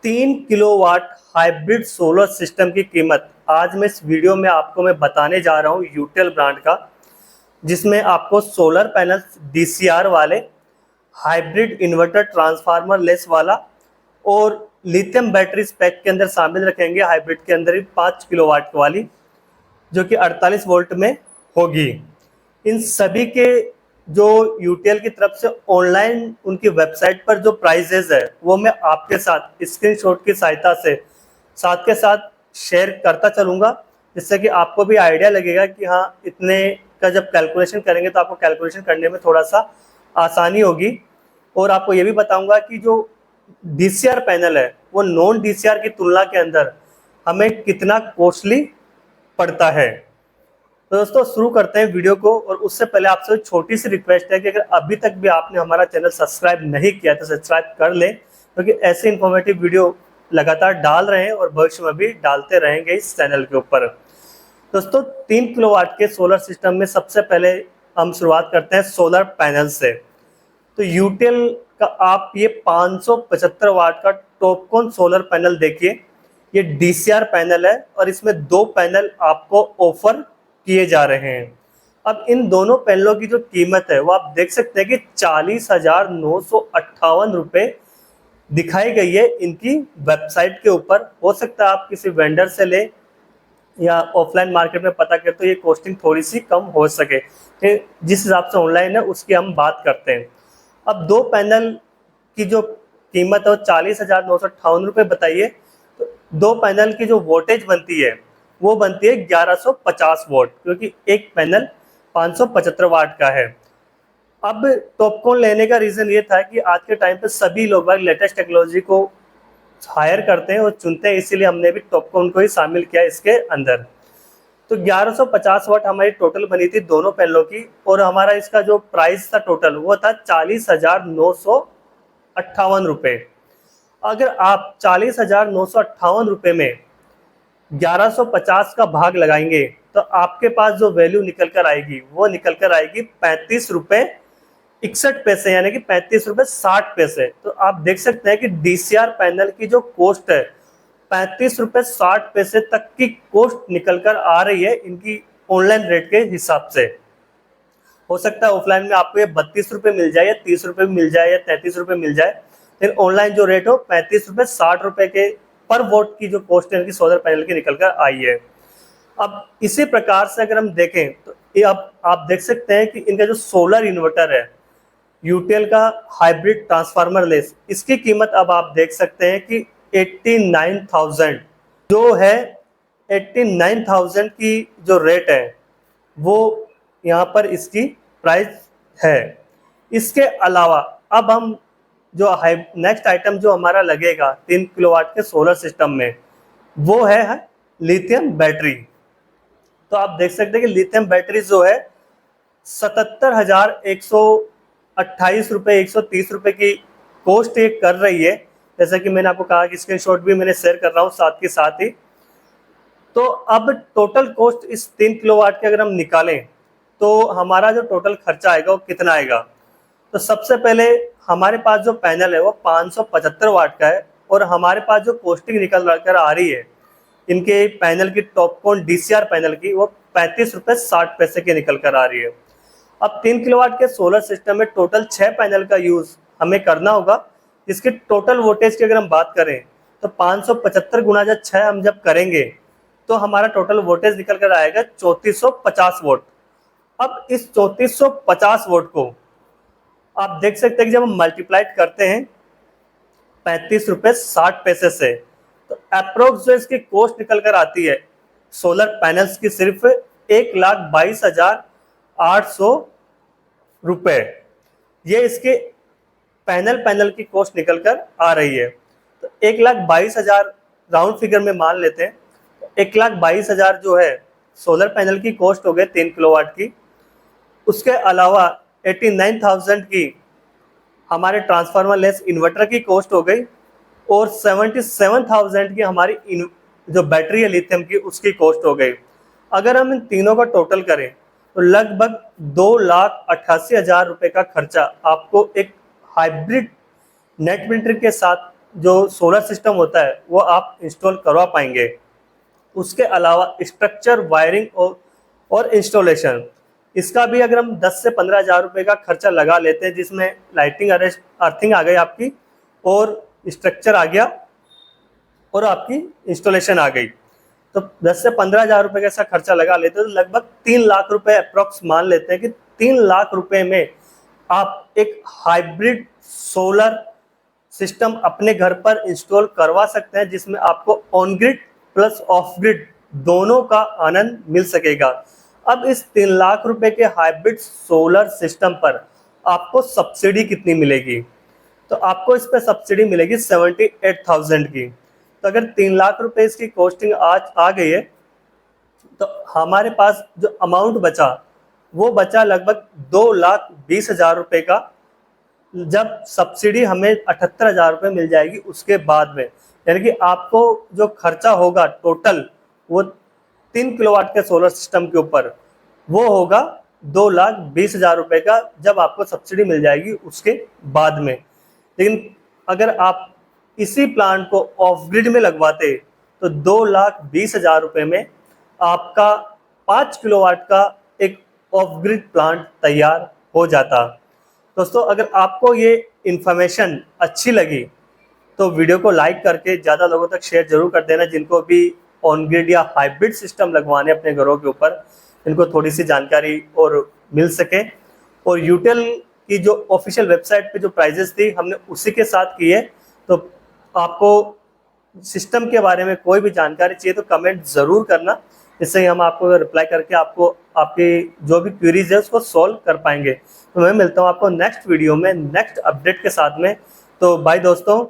3 kilowatt hybrid solar system की कीमत आज मैं इस वीडियो में आपको मैं बताने जा रहा हूँ यूटेल ब्रांड का, जिसमें आपको सोलर पैनल्स डीसीआर वाले, हाइब्रिड इन्वर्टर ट्रांसफार्मर लेस वाला और लिथियम बैटरी पैक के अंदर शामिल रखेंगे। हाइब्रिड के अंदर ही 5 किलोवाट वाली, जो कि 48 वोल्ट में होगी। इन सभी के जो यूटीएल की तरफ से ऑनलाइन उनकी वेबसाइट पर जो प्राइजेज है वो मैं आपके साथ स्क्रीनशॉट की सहायता से साथ के साथ शेयर करता चलूँगा, जिससे कि आपको भी आइडिया लगेगा कि हाँ, इतने का जब कैलकुलेशन करेंगे तो आपको कैलकुलेशन करने में थोड़ा सा आसानी होगी। और आपको ये भी बताऊंगा कि जो डीसीआर पैनल है वो नॉन डीसीआर की तुलना के अंदर हमें कितना कॉस्टली पड़ता है। तो दोस्तों शुरू करते हैं वीडियो को, और उससे पहले आपसे छोटी सी रिक्वेस्ट है कि अगर अभी तक भी आपने हमारा चैनल सब्सक्राइब नहीं किया तो सब्सक्राइब कर लें, क्योंकि ऐसे इन्फॉर्मेटिव वीडियो लगातार डाल रहे हैं और भविष्य में भी डालते रहेंगे इस चैनल के ऊपर। दोस्तों 3 किलोवाट के सोलर सिस्टम में सबसे पहले हम शुरुआत करते हैं सोलर पैनल से। तो यूटेल का आप ये 575 वाट का टॉपकॉन सोलर पैनल देखिए। ये डीसीआर पैनल है और इसमें 2 पैनल आपको ऑफर किए जा रहे हैं। अब इन दोनों पैनलों की जो कीमत है वो आप देख सकते हैं कि 40,958 रुपये दिखाई गई है इनकी वेबसाइट के ऊपर। हो सकता है आप किसी वेंडर से ले या ऑफलाइन मार्केट में पता करें तो ये कॉस्टिंग थोड़ी सी कम हो सके। जिस हिसाब से ऑनलाइन है उसकी हम बात करते हैं। अब 2 पैनल की जो कीमत है वो 40,958 रुपये बताइए। तो 2 पैनल की जो वोल्टेज बनती है वो बनती है 1150 वोल्ट, क्योंकि एक पैनल 575 वाट का है। अब टॉपकॉन लेने का रीज़न ये था कि आज के टाइम पे सभी लोग लेटेस्ट टेक्नोलॉजी को हायर करते हैं और चुनते हैं, इसीलिए हमने भी टॉपकॉन को ही शामिल किया इसके अंदर। तो 1150 वाट हमारी टोटल बनी थी दोनों पैनलों की, और हमारा इसका जो प्राइस था टोटल वो था 40,958 रुपये। अगर आप 40,958 रुपये में 1150 का भाग लगाएंगे तो आपके पास जो वैल्यू निकल कर आएगी वो निकल कर आएगी 35 रुपये 61 पैसे, यानी कि 35 रुपये 60 पैसे। तो आप देख सकते हैं कि डीसीआर पैनल की जो कॉस्ट है 35 रुपये 60 पैसे तक की कॉस्ट निकल कर आ रही है इनकी ऑनलाइन रेट के हिसाब से। हो सकता है ऑफलाइन में आपको ये 32 रुपये मिल जाए या 30 रुपये मिल जाए या 33 रुपये मिल जाए, लेकिन ऑनलाइन जो रेट हो 35 रुपये 60 रुपये के पर वोट की जो कॉस्ट है इनकी सोलर पैनल की निकल कर आई है। अब इसी प्रकार से अगर हम देखें तो ये अब आप देख सकते हैं कि इनका जो सोलर इन्वर्टर है यूटेल का हाइब्रिड ट्रांसफार्मर लेस, इसकी कीमत अब आप देख सकते हैं कि 89,000 जो है, 89,000 की जो रेट है वो यहाँ पर इसकी प्राइस है। इसके अलावा अब हम जो नेक्स्ट आइटम जो हमारा लगेगा 3 किलोवाट के सोलर सिस्टम में वो है लिथियम बैटरी। तो आप देख सकते हैं कि लिथियम बैटरी जो है 77,128 रुपये 130 रुपये की कॉस्ट ये कर रही है। जैसा कि मैंने आपको कहा कि स्क्रीनशॉट भी मैंने शेयर कर रहा हूँ साथ के साथ ही। तो अब टोटल कॉस्ट इस 3 किलोवाट के अगर हम निकालें तो हमारा जो टोटल खर्चा आएगा वो कितना आएगा। तो सबसे पहले हमारे पास जो पैनल है वो 575 वाट का है, और हमारे पास जो कॉस्टिंग निकल कर आ रही है इनके पैनल की टॉपकॉन डीसीआर पैनल की वो 35 रुपये 60 पैसे की निकल कर आ रही है। अब 3 किलोवाट के सोलर सिस्टम में टोटल 6 पैनल का यूज़ हमें करना होगा। इसकी टोटल वोल्टेज की अगर हम बात करें तो 575 गुना जब 6 हम जब करेंगे तो हमारा टोटल वोल्टेज निकल कर आएगा 3450 वोल्ट। अब इस 3450 वोल्ट को आप देख सकते हैं कि जब हम मल्टीप्लाइड करते हैं 35 रुपये 60 पैसे से, तो अप्रोक्स जो इसकी कॉस्ट निकल कर आती है सोलर पैनल्स की सिर्फ 1,22,800 रुपये। ये इसके पैनल की कॉस्ट निकल कर आ रही है। तो 1,22,000 राउंड फिगर में मान लेते हैं। 1,22,000 जो है सोलर पैनल की कॉस्ट हो गई 3 किलोवाट की। उसके अलावा 89,000 की हमारे ट्रांसफार्मर लेस इन्वर्टर की कॉस्ट हो गई, और 77,000 की हमारी जो बैटरी है लिथियम की उसकी कॉस्ट हो गई। अगर हम इन तीनों का टोटल करें तो लगभग 2,88,000 रुपये का खर्चा आपको एक हाइब्रिड नेट मीटर के साथ जो सोलर सिस्टम होता है वो आप इंस्टॉल करवा पाएंगे। उसके अलावा स्ट्रक्चर, वायरिंग और इंस्टॉलेशन, इसका भी अगर हम 10 से 15 हज़ार रुपये का खर्चा लगा लेते हैं, जिसमें लाइटिंग, अर्थिंग आ गई आपकी, और स्ट्रक्चर आ गया, और आपकी इंस्टॉलेशन आ गई, तो 10 से 15 हज़ार रुपये का ऐसा खर्चा लगा लेते हैं, तो लगभग 3 लाख रुपए अप्रॉक्स मान लेते हैं कि 3 लाख रुपए में आप एक हाइब्रिड सोलर सिस्टम अपने घर पर इंस्टॉल करवा सकते हैं, जिसमें आपको on grid plus of grid दोनों का आनंद मिल सकेगा। अब इस 3 लाख रुपए के हाइब्रिड सोलर सिस्टम पर आपको सब्सिडी कितनी मिलेगी? तो आपको इस पर सब्सिडी मिलेगी 78,000 की। तो अगर 3 लाख रुपए इसकी कॉस्टिंग आज आ गई है, तो हमारे पास जो अमाउंट बचा वो बचा लगभग 2,20,000 रुपए का, जब सब्सिडी हमें 78,000 रुपये मिल जाएगी उसके बाद में। यानी कि आपको जो खर्चा होगा टोटल वो 3 किलोवाट के सोलर सिस्टम के ऊपर वो होगा 2,20,000 रुपये का, जब आपको सब्सिडी मिल जाएगी उसके बाद में। लेकिन अगर आप इसी प्लांट को ऑफ ग्रिड में लगवाते तो 2,20,000 रुपये में आपका 5 किलोवाट का एक ऑफ ग्रिड प्लांट तैयार हो जाता। दोस्तों, अगर आपको ये इन्फॉर्मेशन अच्छी लगी तो वीडियो को लाइक करके ज़्यादा लोगों तक शेयर जरूर कर देना, जिनको भी ऑन ग्रिड या हाइब्रिड सिस्टम लगवाने अपने घरों के ऊपर, इनको थोड़ी सी जानकारी और मिल सके। और यूटेल की जो ऑफिशियल वेबसाइट पे जो प्राइजेस थी हमने उसी के साथ की है। तो आपको सिस्टम के बारे में कोई भी जानकारी चाहिए तो कमेंट ज़रूर करना, इससे हम आपको रिप्लाई करके आपको आपकी जो भी क्वेरीज है उसको सॉल्व कर पाएंगे। तो मैं मिलता हूँ आपको नेक्स्ट वीडियो में नेक्स्ट अपडेट के साथ में। तो बाय दोस्तों।